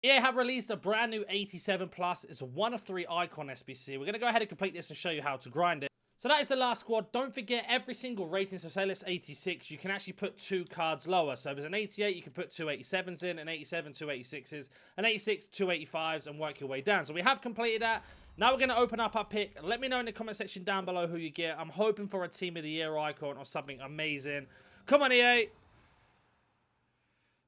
EA have released a brand new 87 plus. It's a 1 of 3 icon SBC. We're going to go ahead and complete this and show you how to grind it. So that is the last squad. Don't forget every single rating. So say it's 86, you can actually put 2 cards lower. So if it's an 88, you can put 2 87s in, an 87, 2 86s, an 86, 2 85s, and work your way down. So we have completed that. Now we're going to open up our pick. Let me know in the comment section down below who you get. I'm hoping for a Team of the Year icon or something amazing. Come on, EA.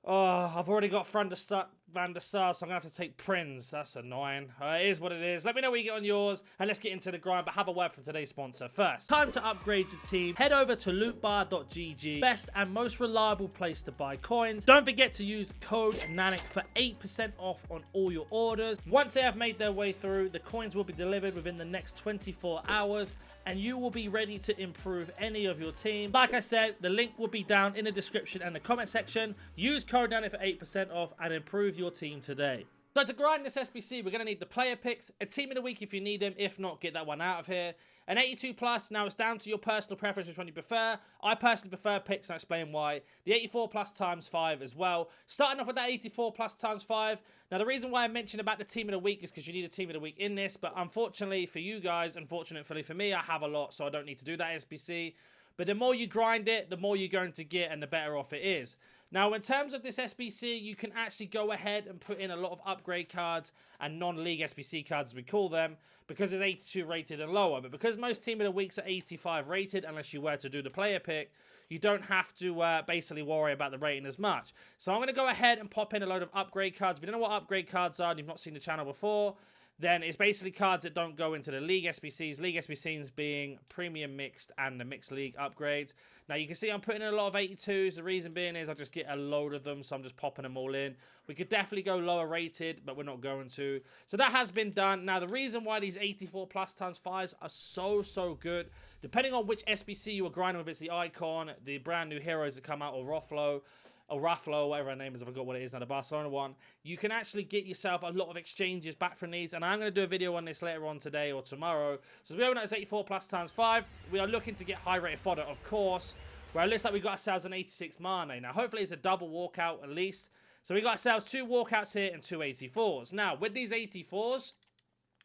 Oh, I've already got Van der Sar, so I'm going to have to take Prinz. That's annoying. It is what it is. Let me know what you get on yours, and let's get into the grind, but have a word from today's sponsor first. Time to upgrade your team. Head over to lootbar.gg, best and most reliable place to buy coins. Don't forget to use code NANIC for 8% off on all your orders. Once they have made their way through, the coins will be delivered within the next 24 hours, and you will be ready to improve any of your team. Like I said, the link will be down in the description and the comment section. Use code NANIC for 8% off and improve your team today. So to grind this SBC, we're going to need the player picks, a team of the week if you need them. If not, get that one out of here. An 82 plus, now it's down to your personal preference which one you prefer. I personally prefer picks, and I'll explain why. The 84 plus times 5 as well. Starting off with that 84 plus times 5. Now the reason why I mentioned about the team of the week is because you need a team of the week in this, but unfortunately for you guys, unfortunately for me, I have a lot, so I don't need to do that SBC. But the more you grind it, the more you're going to get and the better off it is. Now, in terms of this SBC, you can actually go ahead and put in a lot of upgrade cards and non-league SBC cards, as we call them, because it's 82 rated and lower. But because most Team of the Weeks are 85 rated, unless you were to do the player pick, you don't have to basically worry about the rating as much. So I'm going to go ahead and pop in a load of upgrade cards. If you don't know what upgrade cards are and you've not seen the channel before, then it's basically cards that don't go into the League SBCs. League SBCs being Premium Mixed and the Mixed League upgrades. Now, you can see I'm putting in a lot of 82s. The reason being is I just get a load of them, so I'm just popping them all in. We could definitely go lower rated, but we're not going to. So that has been done. Now, the reason why these 84 plus times 5s are so good, depending on which SBC you are grinding with, it's the Icon, the brand new heroes that come out, or Rafflo, whatever her name is, I forgot what it is now, the Barcelona one, you can actually get yourself a lot of exchanges back from these, and I'm going to do a video on this later on today or tomorrow. So as we open up this 84 plus times 5, we are looking to get high rated fodder, of course, where it looks like we got ourselves an 86 Mane. Now, hopefully it's a double walkout at least. So we got ourselves 2 walkouts here and 2 84s. Now, with these 84s,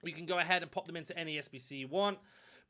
we can go ahead and pop them into any SBC you want.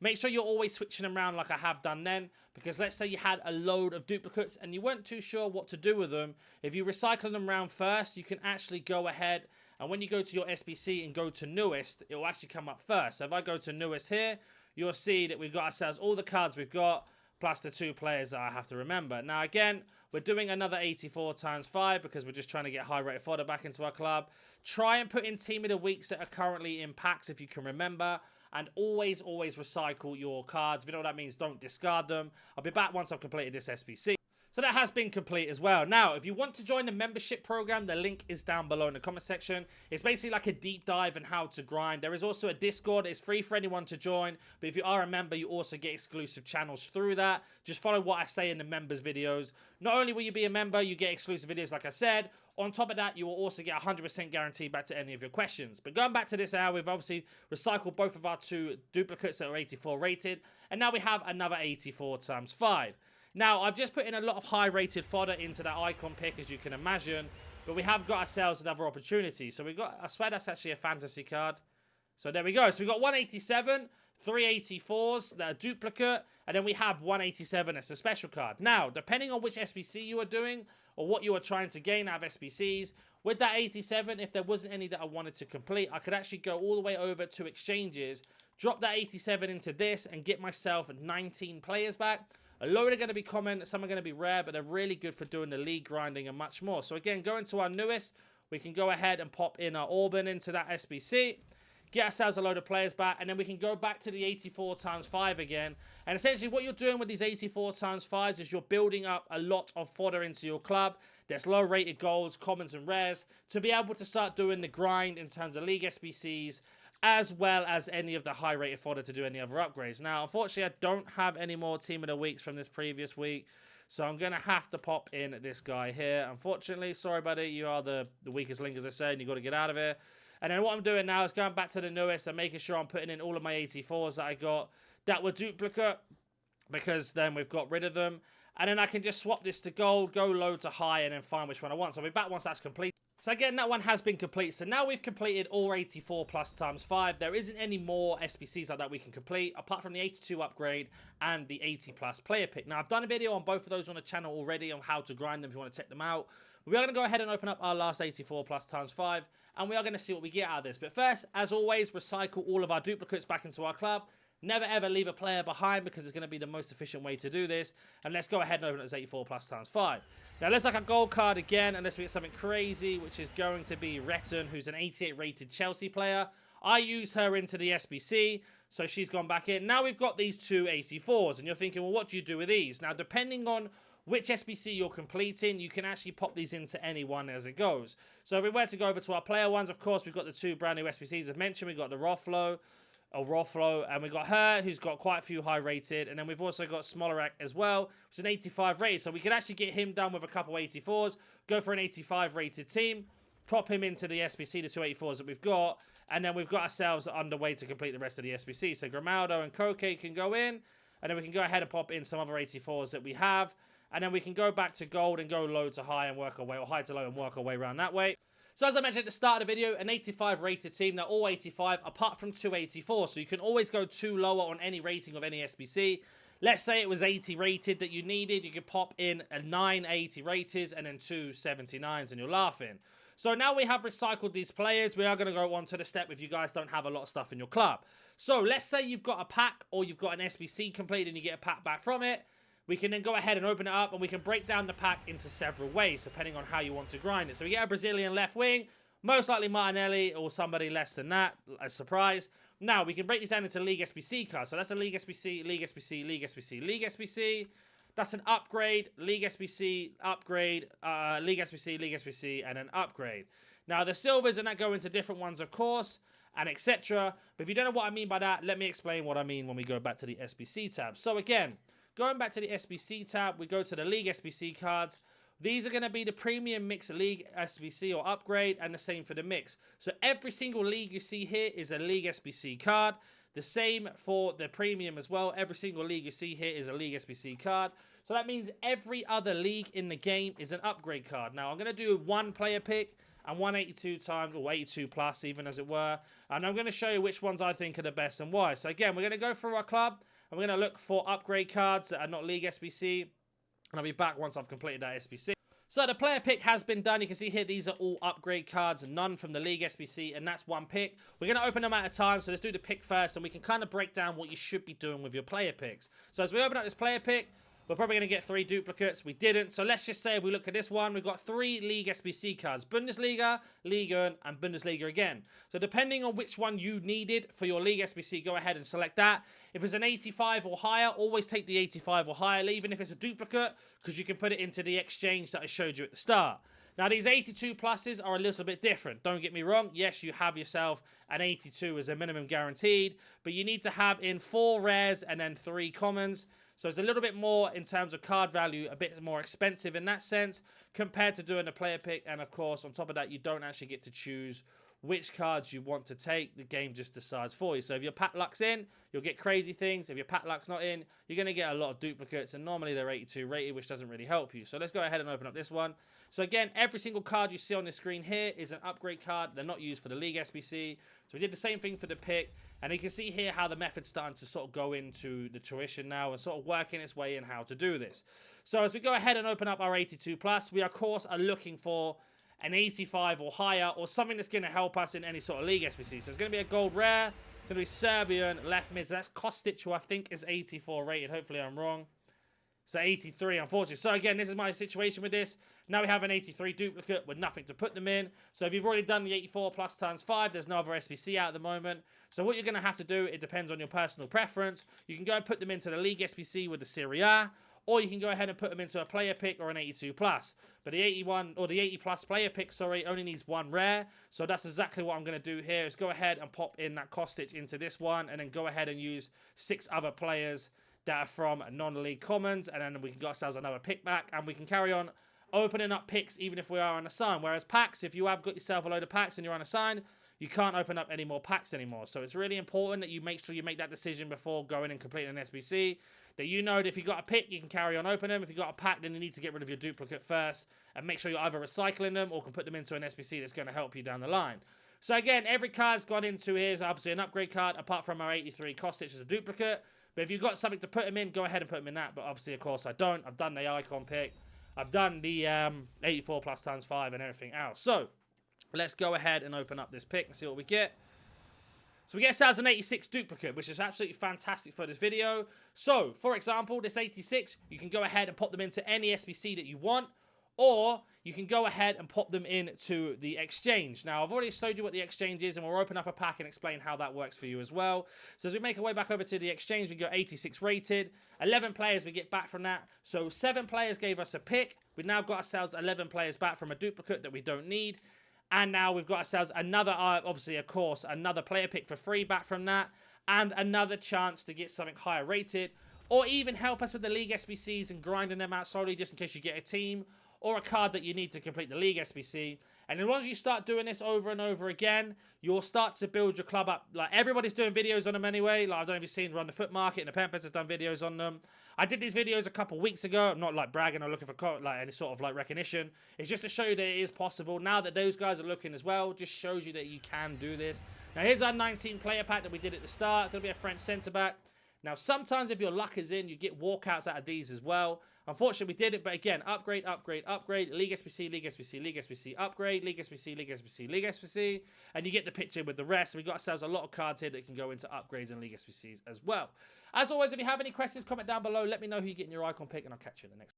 Make sure you're always switching them around like I have done then, because let's say you had a load of duplicates and you weren't too sure what to do with them. If you recycle them around first, you can actually go ahead, and when you go to your SBC and go to newest, it will actually come up first. So if I go to newest here, you'll see that we've got ourselves all the cards we've got, plus the 2 players that I have to remember. Now again, we're doing another 84 times 5 because we're just trying to get high rated fodder back into our club. Try and put in Team of the Weeks that are currently in packs if you can remember. And always recycle your cards. If you know what that means, don't discard them. I'll be back once I've completed this SBC. So that has been complete as well. Now, if you want to join the membership program, the link is down below in the comment section. It's basically like a deep dive on how to grind. There is also a Discord. It's free for anyone to join. But if you are a member, you also get exclusive channels through that. Just follow what I say in the members videos. Not only will you be a member, you get exclusive videos like I said. On top of that, you will also get 100% guarantee back to any of your questions. But going back to this hour, we've obviously recycled both of our 2 duplicates that are 84 rated. And now we have another 84 times 5. Now, I've just put in a lot of high-rated fodder into that icon pick, as you can imagine. But we have got ourselves another opportunity. So we got, I swear that's actually a fantasy card. So there we go. So we got 187, 3 84s that are duplicate, and then we have 187 as a special card. Now, depending on which SBC you are doing, or what you are trying to gain out of SBCs, with that 87, if there wasn't any that I wanted to complete, I could actually go all the way over to exchanges, drop that 87 into this, and get myself 19 players back. A load are going to be common, some are going to be rare, but they're really good for doing the league grinding and much more. So again, going to our newest, we can go ahead and pop in our Auburn into that SBC, get ourselves a load of players back, and then we can go back to the 84 times 5 again. And essentially what you're doing with these 84 times 5s is you're building up a lot of fodder into your club. There's low rated golds, commons and rares to be able to start doing the grind in terms of league SBCs, as well as any of the high rated fodder to do any other upgrades. Now, unfortunately, I don't have any more Team of the Weeks from this previous week, so I'm going to have to pop in this guy here. Unfortunately, sorry buddy, you are the weakest link, as I said, and you've got to get out of here. And then what I'm doing now is going back to the newest and making sure I'm putting in all of my 84s that I got that were duplicate, because then we've got rid of them. And then I can just swap this to gold, go low to high, and then find which one I want. So I'll be back once that's complete. So again, that one has been complete. So now we've completed all 84 plus times 5. There isn't any more SBCs like that we can complete, apart from the 82 upgrade and the 80 plus player pick. Now, I've done a video on both of those on the channel already on how to grind them if you want to check them out. We are going to go ahead and open up our last 84 plus times 5, and we are going to see what we get out of this. But first, as always, recycle all of our duplicates back into our club. Never ever leave a player behind because it's going to be the most efficient way to do this. And let's go ahead and open it as 84 plus times 5. Now let's like a gold card again, unless we get something crazy, which is going to be Retton, who's an 88 rated Chelsea player. I used her into the SBC, so she's gone back in. Now we've got these two 84s, and you're thinking, well, what do you do with these? Now, depending on which SBC you're completing, you can actually pop these into any one as it goes. So if we were to go over to our player ones, of course, we've got the two brand new SBCs I've mentioned. We've got the Roflo, and we got her, who's got quite a few high rated, and then we've also got Smolarek as well, which is an 85 rated, so we could actually get him done with a couple 84s, go for an 85 rated team, pop him into the SBC, the two 84s that we've got, and then we've got ourselves underway to complete the rest of the SBC. So Grimaldo and Koke can go in, and then we can go ahead and pop in some other 84s that we have, and then we can go back to gold and go low to high and work our way, or high to low and work our way around that way. So as I mentioned at the start of the video, an 85 rated team, they're all 85 apart from 284. So you can always go 2 lower on any rating of any SBC. Let's say it was 80 rated that you needed. You could pop in a 9 80 rated and then 2 79s and you're laughing. So now we have recycled these players. We are going to go on to the step if you guys don't have a lot of stuff in your club. So let's say you've got a pack or you've got an SBC complete and you get a pack back from it. We can then go ahead and open it up, and we can break down the pack into several ways, depending on how you want to grind it. So we get a Brazilian left wing, most likely Martinelli or somebody less than that, a surprise. Now, we can break these down into League SBC cards. So that's a League SBC, League SBC, League SBC, League SBC. That's an upgrade, League SBC, upgrade, League SBC, League SBC, and an upgrade. Now, the silvers and that go into different ones, of course, and etc. But if you don't know what I mean by that, let me explain what I mean when we go back to the SBC tab. So again, going back to the SBC tab, we go to the League SBC cards. These are going to be the Premium Mix League SBC or Upgrade, and the same for the Mix. So every single league you see here is a League SBC card. The same for the Premium as well. Every single league you see here is a League SBC card. So that means every other league in the game is an Upgrade card. Now, I'm going to do one player pick and 182 times, or 82 plus even as it were. And I'm going to show you which ones I think are the best and why. So again, we're going to go through our club. And we're going to look for upgrade cards that are not League SBC. And I'll be back once I've completed that SBC. So the player pick has been done. You can see here, these are all upgrade cards, none from the League SBC, and that's one pick. We're going to open them at a time, so let's do the pick first, and we can kind of break down what you should be doing with your player picks. So as we open up this player pick, we're probably going to get 3 duplicates. We didn't. So let's just say if we look at this one, we've got 3 League SBC cards. Bundesliga, Liga, and Bundesliga again. So depending on which one you needed for your League SBC, go ahead and select that. If it's an 85 or higher, always take the 85 or higher, even if it's a duplicate, because you can put it into the exchange that I showed you at the start. Now, these 82 pluses are a little bit different. Don't get me wrong. Yes, you have yourself an 82 as a minimum guaranteed, but you need to have in 4 rares and then 3 commons. So it's a little bit more in terms of card value, a bit more expensive in that sense compared to doing a player pick. And of course, on top of that, you don't actually get to choose which cards you want to take. The game just decides for you. So if your pack luck's in, you'll get crazy things. If your pack luck's not in, you're going to get a lot of duplicates. And normally they're 82 rated, which doesn't really help you. So let's go ahead and open up this one. So again, every single card you see on the screen here is an upgrade card. They're not used for the League SBC. So we did the same thing for the pick. And you can see here how the method's starting to sort of go into the tuition now and sort of working its way in how to do this. So as we go ahead and open up our 82 plus, we of course are looking for an 85 or higher, or something that's going to help us in any sort of League SBC. So it's going to be a gold rare. It's going to be Serbian left mid. So that's Kostic, who I think is 84 rated. Hopefully I'm wrong. So 83, unfortunately. So again, this is my situation with this. Now we have an 83 duplicate with nothing to put them in. So if you've already done the 84 plus times 5, there's no other SBC out at the moment. So what you're going to have to do, it depends on your personal preference. You can go and put them into the League SBC with the Serie A, or you can go ahead and put them into a player pick or an 82 plus. But the 81 or the 80 plus player pick, sorry, only needs 1 rare. So that's exactly what I'm going to do here, is go ahead and pop in that Kostic into this one, and then go ahead and use 6 other players that are from non-league commons, and then we can get ourselves another pick back, and we can carry on opening up picks even if we are unassigned. Whereas packs, if you have got yourself a load of packs and you're unassigned, you can't open up any more packs anymore. So it's really important that you make sure you make that decision before going and completing an SBC. That you know that if you've got a pick, you can carry on opening them. If you've got a pack, then you need to get rid of your duplicate first and make sure you're either recycling them or can put them into an SBC that's going to help you down the line. So again, every card's gone into here is obviously an upgrade card, apart from our 83 cost, which is a duplicate. But if you've got something to put them in, go ahead and put them in that. But obviously, of course, I don't. I've done the icon pick. I've done the 84 plus times 5 and everything else. So let's go ahead and open up this pick and see what we get. So we get a 1086 duplicate, which is absolutely fantastic for this video. So, for example, this 86, you can go ahead and pop them into any SBC that you want, or you can go ahead and pop them into the exchange. Now, I've already showed you what the exchange is, and we'll open up a pack and explain how that works for you as well. So as we make our way back over to the exchange, we go 86 rated, 11 players we get back from that. So 7 players gave us a pick. We've now got ourselves 11 players back from a duplicate that we don't need. And now we've got ourselves another, obviously, of course, another player pick for free back from that. And another chance to get something higher rated. Or even help us with the League SBCs and grinding them out solely just in case you get a team. Or a card that you need to complete the League SBC. And then once you start doing this over and over again, you'll start to build your club up. Like, everybody's doing videos on them anyway. Like, I don't know if you've seen Run the Foot Market and the Panthers has done videos on them. I did these videos a couple weeks ago. I'm not, like, bragging or looking for, like, any sort of, like, recognition. It's just to show you that it is possible. Now that those guys are looking as well, just shows you that you can do this. Now, here's our 19 player pack that we did at the start. It's going to be a French centre-back. Now, sometimes if your luck is in, you get walkouts out of these as well. Unfortunately, we did it, but again, upgrade, upgrade, upgrade, League SBC, League SBC, League SBC, upgrade, League SBC, League SBC, League SBC, and you get the picture with the rest. We got ourselves a lot of cards here that can go into upgrades and League SBCs as well. As always, if you have any questions, comment down below. Let me know who you're getting your icon pick, and I'll catch you in the next